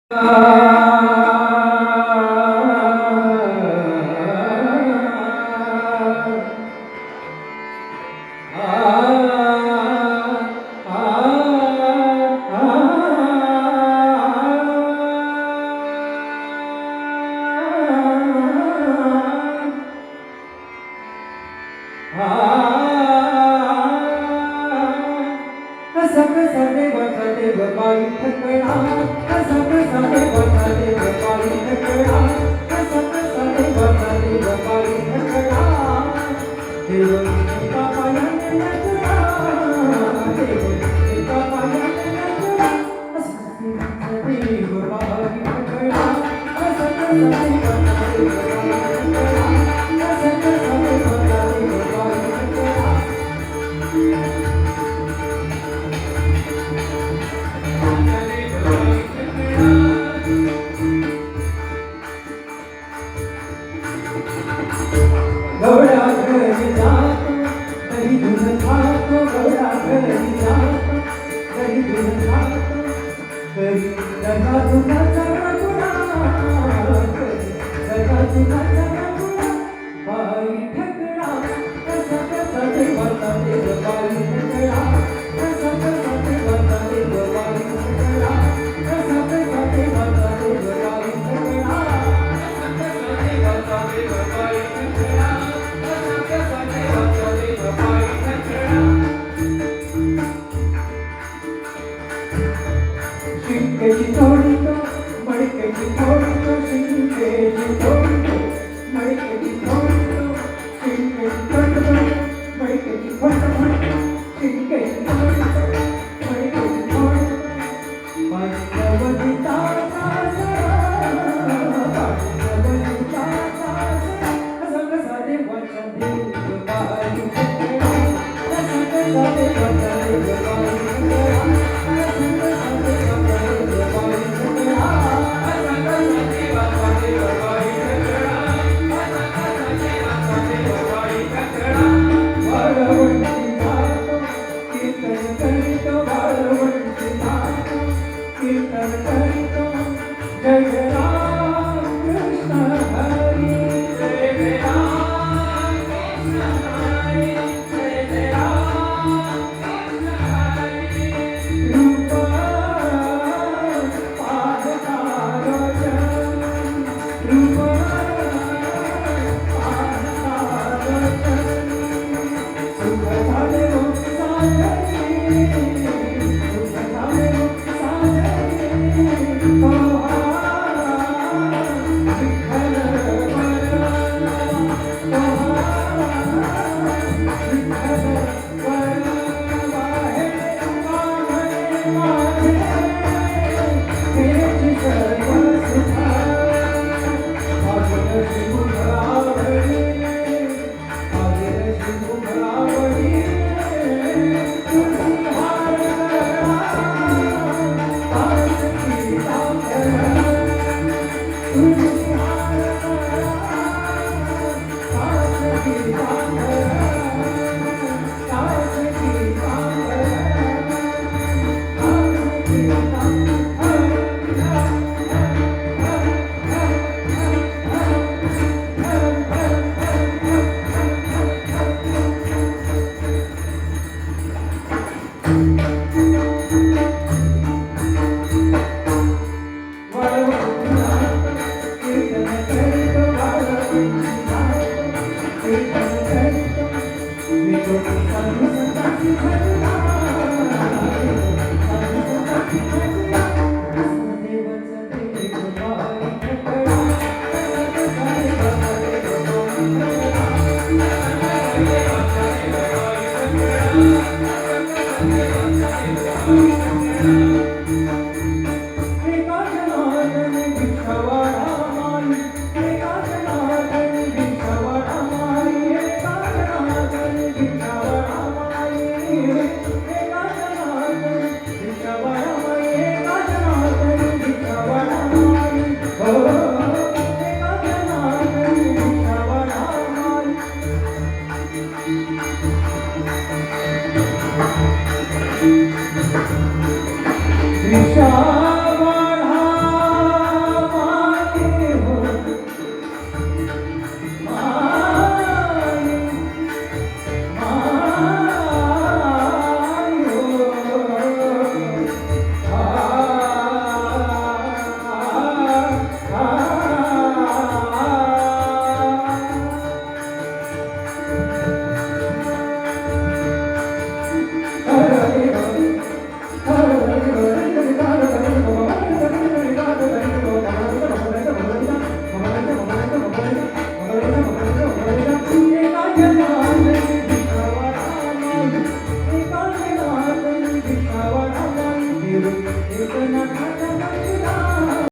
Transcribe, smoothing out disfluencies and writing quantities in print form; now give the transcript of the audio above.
कसा कसा देवाचा देव बाई ठकळा, कसा कसा देवाचा देव बाई ठकळा, कसा कसा देवाचा देव बाई ठकळा. देव एका पायाने नटला, देव एका पायाने नटला, कसा देवाचा देव बाई ठकळा, कसा कसा देवाचा देव बाई ठकळा, कसा कसा देवाचा देव बाई ठकळा. गौड़ा घरी जातो घरी दूध खातो, गौड़ा घरी जातो घरी दूध खातो, घरी दगा दुधाचा रगडा, घरी दगा दुधाचा